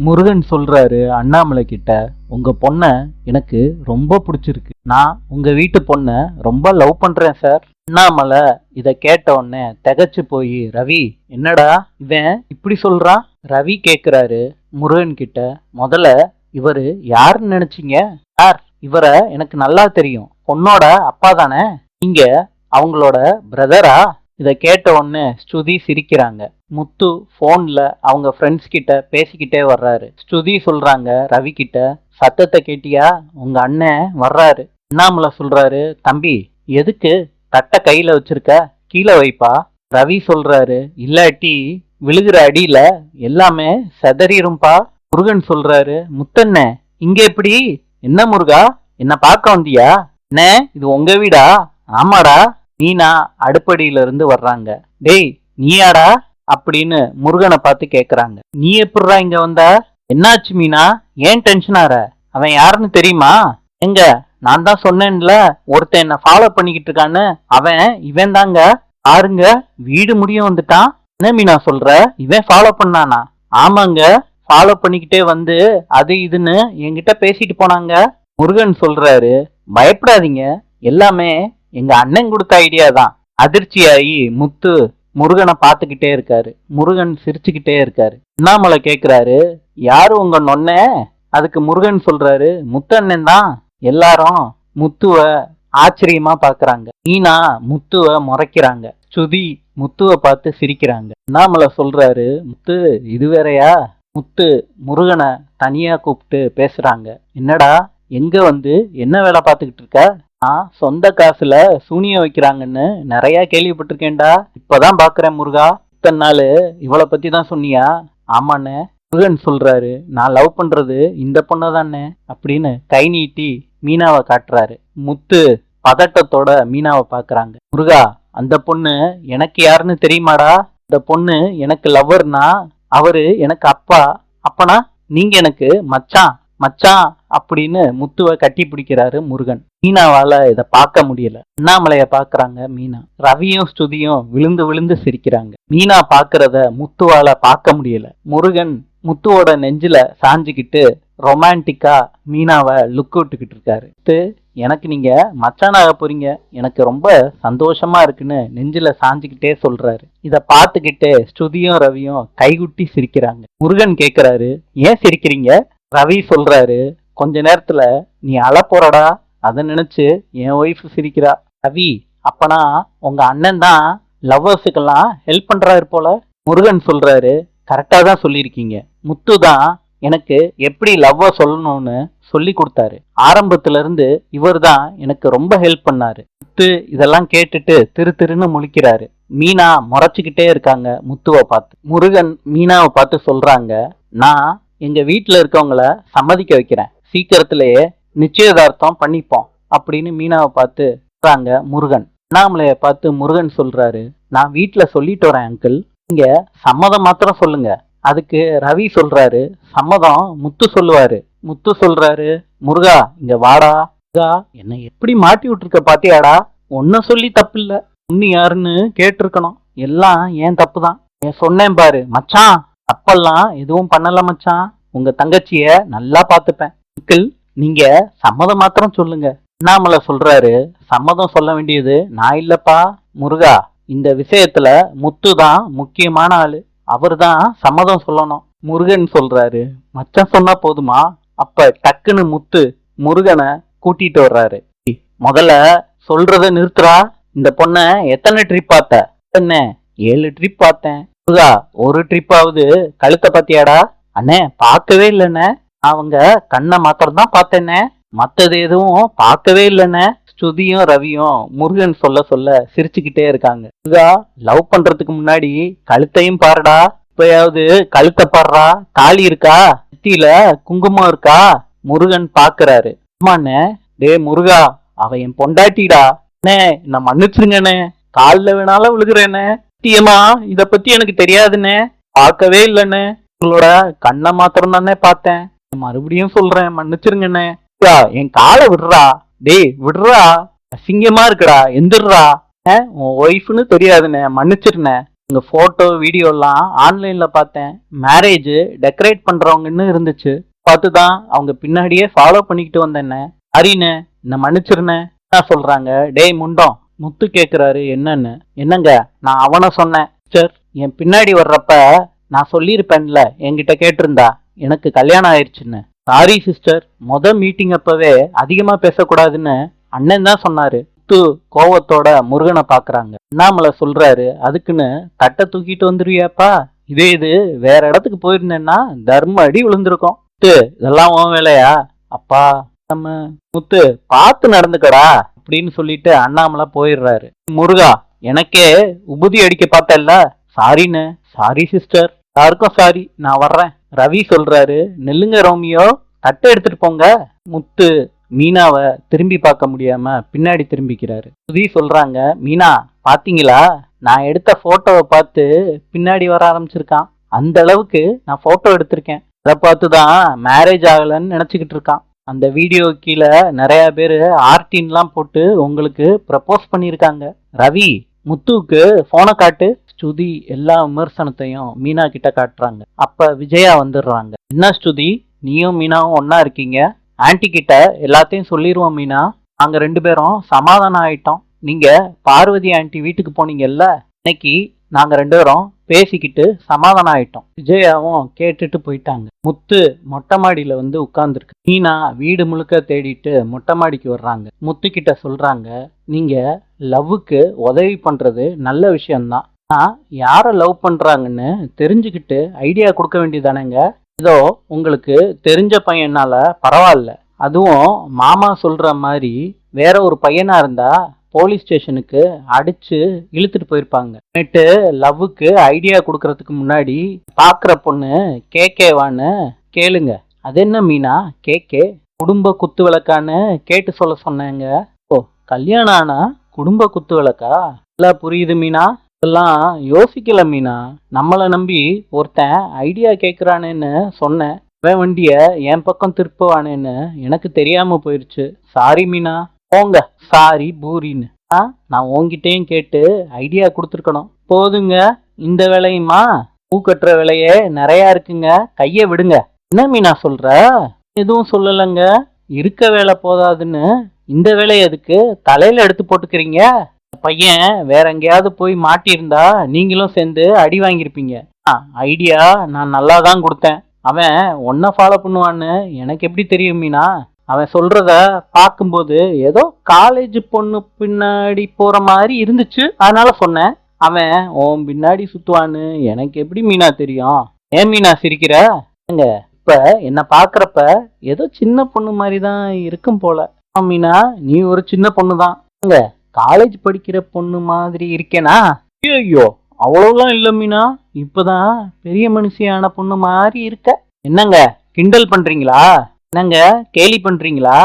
முருகன் சொல்றாரு அண்ணாமலை கிட்ட, உங்க பொண்ண எனக்கு ரொம்ப பிடிச்சிருக்கு. நான் உங்க வீட்டு பொண்ண ரொம்ப லவ் பண்றேன் சார். அண்ணாமலை இத கேட்ட உடனே திகைச்சு போய், ரவி என்னடா இவன் இப்படி சொல்றான்? ரவி கேக்குறாரு முருகன் கிட்ட, முதல்ல இவரு யாருன்னு நினைச்சீங்க? சார், இவரை எனக்கு நல்லா தெரியும். பொண்ணோட அப்பா தானே? நீங்க அவங்களோட பிரதரா? இத கேட்ட உடனே ஸ்ருதி சிரிக்கிறாங்க. முத்து போன்ல அவங்க ஃப்ரெண்ட்ஸ் கிட்ட பேசிக்கிட்டே வர்றாரு. ஸ்ருதி சொல்றாங்க ரவி கிட்ட, சத்தத்தை கேட்டியா? உங்க அண்ணன் வர்றாரு. அண்ணாமலை சொல்றாரு, தம்பி எதுக்கு தட்டை கையில வச்சிருக்க? கீழே வைப்பா. ரவி சொல்றாரு, இல்லாட்டி விழுகிற அடியில எல்லாமே செதறிரும்பா. முருகன் சொல்றாரு, முத்தண்ணே இங்க எப்படி? என்ன முருகா, என்ன பார்க்க வந்தியா? என்ன இது உங்க வீடா? ஆமாடா. மீனா அடுப்படியில இருந்து வர்றாங்க. டேய் நீயாடா அப்படின்னு முருகனை பார்த்து கேக்குறாங்க. நீ எப்படிடா இங்க வந்த? என்னாச்சு மீனா, ஏன் டென்ஷன் ஆற? அவன் யாருன்னு தெரியுமா? எங்க நான் தான் சொன்னேன்ல ஒருத்தன் என்ன ஃபாலோ பண்ணிக்கிட்டு இருக்கான்னு. அவன் இவன் தாங்க. பாருங்க, வீடு முடிய வந்துட்டான். என்ன மீனா சொல்ற? இவன் ஃபாலோ பண்ணானா? ஆமாங்க, ஃபாலோ பண்ணிக்கிட்டே வந்து அது இதுன்னு என்கிட்ட பேசிட்டு போனாங்க. முருகன் சொல்றாரு, பயப்படாதீங்க, எல்லாமே எங்க அண்ணன் கொடுத்த ஐடியா தான். அதிர்ச்சியாகி முத்து முருகனை பார்த்துக்கிட்டே இருக்காரு. முருகன் சிரிச்சுக்கிட்டே இருக்காரு. அண்ணாமலை கேக்குறாரு, யாரு உங்க நொன்ன? அதுக்கு முருகன் சொல்றாரு, முத்து அண்ணன் தான். எல்லாரும் முத்துவ ஆச்சரியமா பாக்குறாங்க. மீனா முத்துவ முறைக்கிறாங்க. சுதி முத்துவ பார்த்து சிரிக்கிறாங்க. அண்ணாமலை சொல்றாரு, முத்து இது வேறையா? முத்து முருகனை தனியா கூப்பிட்டு பேசுறாங்க. என்னடா, எங்க வந்து என்ன வேலை பார்த்துக்கிட்டு இருக்க? சொந்த காசுல சூனியம் வைக்கிறாங்கன்னு நிறைய கேள்விப்பட்டிருக்கேன்டா. இப்பதான் பாக்குறேன் முருகா. இத்தனை நாள் இவளை பத்தி தான் சொன்னியா? ஆமாண்ணே. முருகன் சொல்றாரு, நான் லவ் பண்றது இந்த பொண்ணை தானே அப்படின்னு கை நீட்டி மீனாவை காட்டுறாரு. முத்து பதட்டத்தோட மீனாவை பாக்குறாங்க. முருகா, அந்த பொண்ணு எனக்கு யாருன்னு தெரியுமாடா? அந்த பொண்ணு எனக்கு லவ்வர்னா அவரு எனக்கு அப்பா. அப்பனா நீங்க எனக்கு மச்சான். மச்சான் அப்படின்னு முத்துவை கட்டி பிடிக்கிறாரு முருகன். மீனாவால இத பார்க்க முடியல. அண்ணாமலைய பாக்குறாங்க மீனா. ரவியும் ஸ்ருதியும் விழுந்து விழுந்து சிரிக்கிறாங்க. மீனா பாக்குறத முத்துவால பார்க்க முடியல. முருகன் முத்துவோட நெஞ்சில சாஞ்சுக்கிட்டு ரொமான்டிக்கா மீனாவை லுக் விட்டுக்கிட்டு இருக்காரு. எனக்கு நீங்க மச்சானாக போறீங்க, எனக்கு ரொம்ப சந்தோஷமா இருக்குன்னு நெஞ்சில சாஞ்சுக்கிட்டே சொல்றாரு. இத பார்த்துக்கிட்டே ஸ்ருதியும் ரவியும் கைகுட்டி சிரிக்கிறாங்க. முருகன் கேக்குறாரு, ஏன் சிரிக்கிறீங்க? ரவி சொல்றாரு, கொஞ்ச நேரத்துல நீ அழ போறடா, அத நினைச்சு என் ஒய்ஃப் சிரிக்கிறா. ரவி, அப்பனா உங்க அண்ணன் தான் லவ்வர்ஸுக்கெல்லாம் ஹெல்ப் பண்றாரு போல. முருகன் சொல்றாரு, கரெக்டா தான் சொல்லியிருக்கீங்க. முத்து தான் எனக்கு எப்படி லவ்வ சொல்லணும்னு சொல்லி கொடுத்தாரு. ஆரம்பத்துல இருந்து இவர் தான் எனக்கு ரொம்ப ஹெல்ப் பண்ணாரு. முத்து இதெல்லாம் கேட்டுட்டு திரு திருன்னு முழிக்கிறாரு. மீனா முறைச்சுக்கிட்டே இருக்காங்க முத்துவை பார்த்து. முருகன் மீனாவை பார்த்து சொல்றாங்க, நான் எங்க வீட்டுல இருக்கவங்கள சம்மதிக்க வைக்கிறேன், சீக்கிரத்திலேயே நிச்சயதார்த்தம் பண்ணிப்போம் அப்படின்னு மீனாவை பார்த்து சொல்றாங்க முருகன். அண்ணாமலைய பார்த்து முருகன் சொல்றாரு, நான் வீட்டுல சொல்லிட்டு வரேன் அங்கிள், நீங்க சம்மதம் மாத்திரம் சொல்லுங்க. அதுக்கு ரவி சொல்றாரு, சம்மதம் முத்து சொல்லுவாரு. முத்து சொல்றாரு, முருகா இங்க வாடா. முருகா, என்னை எப்படி மாட்டி விட்டுருக்க பாத்தியாடா? ஒன்னும் சொல்லி தப்பு இல்ல, உன்னை யாருன்னு கேட்டிருக்கணும், எல்லாம் ஏன் தப்பு தான். சொன்னேன் பாரு மச்சான், அப்பெல்லாம் எதுவும் பண்ணல மச்சான், உங்க தங்கச்சிய நல்லா பாத்துப்பேன். அங்கிள் நீங்க சம்மதம் மாத்திரம் சொல்லுங்க. அண்ணாமலை சொல்றாரு, சம்மதம் சொல்ல வேண்டியது நான் இல்லப்பா முருகா, இந்த விஷயத்துல முத்து தான் முக்கியமான ஆளு, அவர் தான் சம்மதம் சொல்லணும். முருகன் சொல்றாரு, மச்சான் சொன்னா போதுமா? அப்ப டக்குன்னு முத்து முருகனை கூட்டிட்டு வர்றாரு. முதல்ல சொல்றத நிறுத்துறா. இந்த பொண்ண எத்தனை ட்ரிப் பார்த்த? என்ன 7 ட்ரிப் பார்த்தேன். முருகா, ஒரு ட்ரிப்பாவது கழுத்தை பாத்தியாடா? அண்ணே பார்க்கவே இல்லைண்ணே, அவங்க கண்ணை மாத்திரம் தான் பார்த்தேன்னே, மத்தது எதுவும் பார்க்கவே இல்லைண்ணே. ஸ்ருதியும் ரவியும் முருகன் சொல்ல சொல்ல சிரிச்சுக்கிட்டே இருக்காங்க. முருகா, லவ் பண்றதுக்கு முன்னாடி கழுத்தையும் பாருடா, இப்பயாவது கழுத்தை பாடுறா, தாலி இருக்கா, நெத்தியில குங்குமம் இருக்கா? முருகன் பாக்குறாரு. ஆமாண்ணே. டே முருகா, அவ என் பொண்டாட்டிடா. அண்ணே நான் மன்னிச்சிருங்கண்ணே, காலில் வேணாலும் விழுகிறேண்ணே. சத்தியமா இத பத்தி எனக்கு தெரியாதுண்ணே, பார்க்கவே இல்லைண்ணே, உங்களோட கண்ணை மாத்திரம் தானே பார்த்தேன், மறுபடியும் சொல்றேன் மன்னிச்சிருங்கண்ணே. என் காலை விடுறா. டேய் விடுறா, அசிங்கமா இருக்குடா, எந்திரா. உன் ஒய்ஃப்னு தெரியாதுண்ணே, மன்னிச்சிருண்ணே. உங்க போட்டோ வீடியோலாம் ஆன்லைன்ல பார்த்தேன். மேரேஜ் டெக்கரேட் பண்றவங்கன்னு இருந்துச்சு. பார்த்துதான் அவங்க பின்னாடியே ஃபாலோ பண்ணிக்கிட்டு வந்தேன்னு. ஹரின்னு என்ன மன்னிச்சிருனே சொல்றாங்க. டேய் முண்டம், முத்து கேக்குறாரு என்னன்னு. என்னங்க, நான் அவனை சொன்னேன் சார். என் பின்னாடி வர்றப்ப நான் சொல்லியிருப்பேன்ல, என்கிட்ட கேட்டிருந்தா எனக்கு கல்யாணம் ஆயிடுச்சுன்னு. சாரி சிஸ்டர், மீட்டிங் அப்பவே அதிகமா பேசக்கூடாதுன்னு அண்ணன் தான் சொன்னாரு. முத்து கோவத்தோட முருகனை பாக்குறாங்க. அண்ணாமலை சொல்றாரு, அதுக்குன்னு தட்டை தூக்கிட்டு வந்துருவியாப்பா? இது வேற இடத்துக்கு போயிருந்தேன்னா தர்ம அடி விழுந்திருக்கும். முத்து, இதெல்லாம் உன் வேலையா? அப்பா நம்ம முத்து பார்த்து நடந்துக்கடா அப்படின்னு சொல்லிட்டு அண்ணாமலை போயிடுறாரு. முருகா, எனக்கே உபுதி அடிக்க பார்த்தல்ல, சாரின்னு. சாரி சிஸ்டர், யாருக்கும் சாரி, நான் வர்றேன். ரவி சொல்றாரு, நெல்லுங்க ரோமியோ, தட்டை எடுத்துட்டு போங்க. முத்து மீனாவை திரும்பி பார்க்க முடியாம பின்னாடி திரும்பிக்கிறாரு. சுதி சொல்றாங்க, மீனா பாத்தீங்களா, நான் எடுத்த போட்டோவை பார்த்து பின்னாடி வர ஆரம்பிச்சிருக்கான். அந்த அளவுக்கு நான் போட்டோ எடுத்திருக்கேன். அதை பார்த்துதான் மேரேஜ் ஆகலன்னு நினைச்சுக்கிட்டு இருக்கான். அந்த வீடியோ கீழே நிறைய பேர் ஆர்டின்லாம் போட்டு உங்களுக்கு ப்ரப்போஸ் பண்ணியிருக்காங்க. ரவி, முத்துவுக்கு போனை காட்டு. ஸ்துதி எல்லா விமர்சனத்தையும் மீனா கிட்ட காட்டுறாங்க. அப்ப விஜயா வந்துடுறாங்க. என்ன ஸ்துதி, நீயும் மீனாவும் ஒன்னா இருக்கீங்க? ஆன்டி கிட்ட எல்லாத்தையும் சொல்லிடுவோம் மீனா. நாங்க 2 பேரும் சமாதானம் ஆயிட்டோம். நீங்க பார்வதி ஆன்டி வீட்டுக்கு போனீங்கல்ல, இன்னைக்கு நாங்க 2 பேரும் பேசிக்கிட்டு சமாதானம் ஆயிட்டோம். விஜயாவும் கேட்டுட்டு போயிட்டாங்க. முத்து மொட்டை மாடியில வந்து உட்கார்ந்துருக்கு. மீனா வீடு முழுக்க தேடிட்டு மொட்டை மாடிக்கு வர்றாங்க. முத்து கிட்ட சொல்றாங்க, நீங்க லவ்வுக்கு உதவி பண்றது நல்ல விஷயம்தான். ஆனா யார லவ் பண்றாங்கன்னு தெரிஞ்சுக்கிட்டு ஐடியா கொடுக்க வேண்டியதானேங்க. இதோ உங்களுக்கு தெரிஞ்ச பையனால பரவாயில்ல, அதுவும் மாமா சொல்ற மாதிரி வேற ஒரு பையனா இருந்தா போலீஸ் ஸ்டேஷனுக்கு அடிச்சு இழுத்துட்டு போயிருப்பாங்க. நேற்று லவ்வுக்கு ஐடியா கொடுக்கறதுக்கு முன்னாடி பாக்குற பொண்ணு கேக்கேவான்னு கேளுங்க. அது என்ன மீனா கேக்கே? குடும்ப குத்து விளக்கான்னு கேட்டு சொல்ல சொன்னேங்க. ஓ, கல்யாணம் ஆனா குடும்ப குத்து விளக்கா? எல்லாம் புரியுது மீனா, இதெல்லாம் யோசிக்கல மீனா. நம்மளை நம்பி ஒருத்தன் ஐடியா கேட்குறானேன்னு சொன்னேன். அவன் வண்டிய என் பக்கம் திருப்புவானேன்னு எனக்கு தெரியாம போயிருச்சு. சாரி மீனா. போங்க சாரி பூரின்னு. நான் உங்ககிட்டயும் கேட்டு ஐடியா கொடுத்துருக்கணும். போதுங்க இந்த வேலையுமா? பூ கட்டுற வேலையே நிறைய இருக்குங்க, கைய விடுங்க. என்ன மீனா சொல்ற? எதுவும் சொல்லலைங்க. இருக்க வேலை போதாதுன்னு இந்த வேலையை எதுக்கு தலையில எடுத்து போட்டுக்கிறீங்க? பையன் வேற எங்கேயாவது போய் மாட்டியிருந்தா நீங்களும் சேர்ந்து அடி வாங்கியிருப்பீங்க. ஐடியா நான் நல்லா தான் கொடுத்தேன். அவன் ஒன்ன ஃபாலோ பண்ணுவான்னு எனக்கு எப்படி தெரியும் மீனா? அவன் சொல்றத பார்க்கும்போது ஏதோ காலேஜ் பொண்ணு பின்னாடி போற மாதிரி இருந்துச்சு, அதனால சொன்னேன். அவன் உன் பின்னாடி சுத்துவான்னு எனக்கு எப்படி மீனா தெரியும்? ஏன் மீனா சிரிக்கிற? இப்ப என்ன பாக்குறப்ப ஏதோ சின்ன பொண்ணு மாதிரி தான் இருக்கும் போல. மீனா, நீ ஒரு சின்ன பொண்ணு தான். காலேஜ் படிக்கிற பொண்ணு மாதிரி இருக்கேனா? ஐயோ, அவ்வளவுலாம் இல்ல மீனா, இப்பதான் பெரிய மனுஷியான பொண்ணு மாதிரி இருக்க. என்னங்க கிண்டல் பண்றீங்களா? என்னங்க கேலி பண்றீங்களா?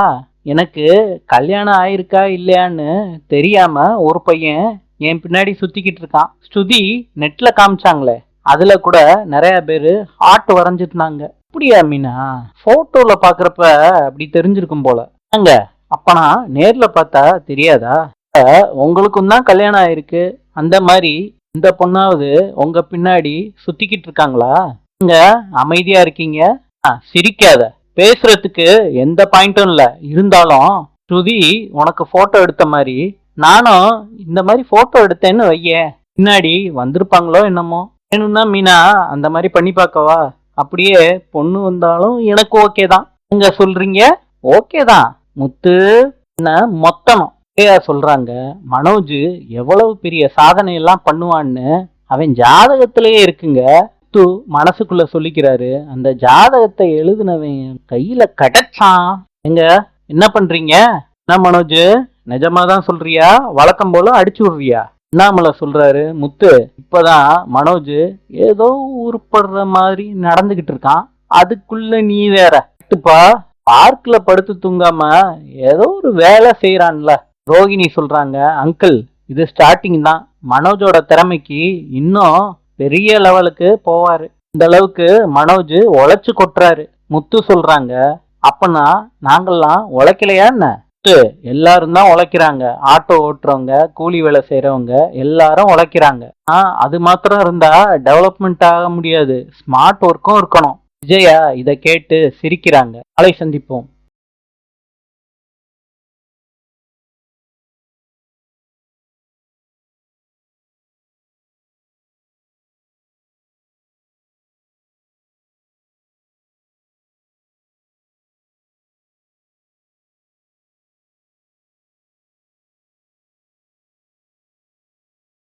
எனக்கு கல்யாணம் ஆயிருக்கா இல்லையான்னு தெரியாம ஒரு பையன் என் பின்னாடி சுத்திக்கிட்டு இருக்கான். ஸ்துதி நெட்ல காமிச்சாங்களே, அதுல கூட நிறைய பேரு ஹார்ட் வரைஞ்சிருந்தாங்க. அப்படியா மீனா? போட்டோல பாக்குறப்ப அப்படி தெரிஞ்சிருக்கும் போல. அப்பனா நேர்ல பார்த்தா தெரியாதா? உங்களுக்கும் தான் கல்யாணம் ஆயிருக்கு, அந்த மாதிரி இந்த பொண்ணாவது உங்க பின்னாடி சுத்திக்கிட்டு இருக்காங்களா? நீங்க அமைதியா இருக்கீங்க. சிரிக்காத, பேசுறதுக்கு எந்த பாயிண்டும் இல்ல. இருந்தாலும் ஸ்ருதி உனக்கு போட்டோ எடுத்த மாதிரி நானும் இந்த மாதிரி போட்டோ எடுத்தேன்னு வைய, பின்னாடி வந்திருப்பாங்களோ என்னமோ. வேணும்னா மீனா அந்த மாதிரி பண்ணி பார்க்கவா? அப்படியே பொண்ணு வந்தாலும் எனக்கு ஓகே தான். நீங்க சொல்றீங்க ஓகே தான். முத்து என்ன மொத்தம் சொல்றாங்க. மனோஜ் எவ்வளவு பெரிய சாதனை எல்லாம் பண்ணுவான்னு அவன் ஜாதகத்திலேயே இருக்குங்க. முத்து மனசுக்குள்ள சொல்லிக்கிறாரு, அந்த ஜாதகத்தை எழுதுனவன் கையில கிடைச்சான். எங்க என்ன பண்றீங்க? என்ன மனோஜ், நிஜமாதான் சொல்றியா, வழக்கம் போல அடிச்சு விடுறியா? அண்ணாமலை சொல்றாரு, முத்து இப்பதான் மனோஜ் ஏதோ உருப்படுற மாதிரி நடந்துகிட்டு இருக்கான், அதுக்குள்ள நீ வேற பார்க்ல படுத்து தூங்காம ஏதோ ஒரு வேலை செய்யறான்ல. ரோகிணி சொல்றாங்க, அங்கிள் இது ஸ்டார்டிங் தான், மனோஜோட திறமைக்கு இன்னும் பெரிய லெவலுக்கு போவாரு. இந்த அளவுக்கு மனோஜ் உழைச்சு கொட்டுறாரு. முத்து சொல்றாங்க, அப்பனா நாங்கெல்லாம் உழைக்கலையா என்ன? எல்லாரும் தான் உழைக்கிறாங்க. ஆட்டோ ஓட்டுறவங்க, கூலி வேலை செய்யறவங்க எல்லாரும் உழைக்கிறாங்க. அது மாத்திரம் இருந்தா டெவலப்மெண்ட் ஆக முடியாது. ஸ்மார்ட் ஒர்க்கும் இருக்கணும். விஜயா இதை கேட்டு சிரிக்கிறாங்க. நாளை சந்திப்போம்.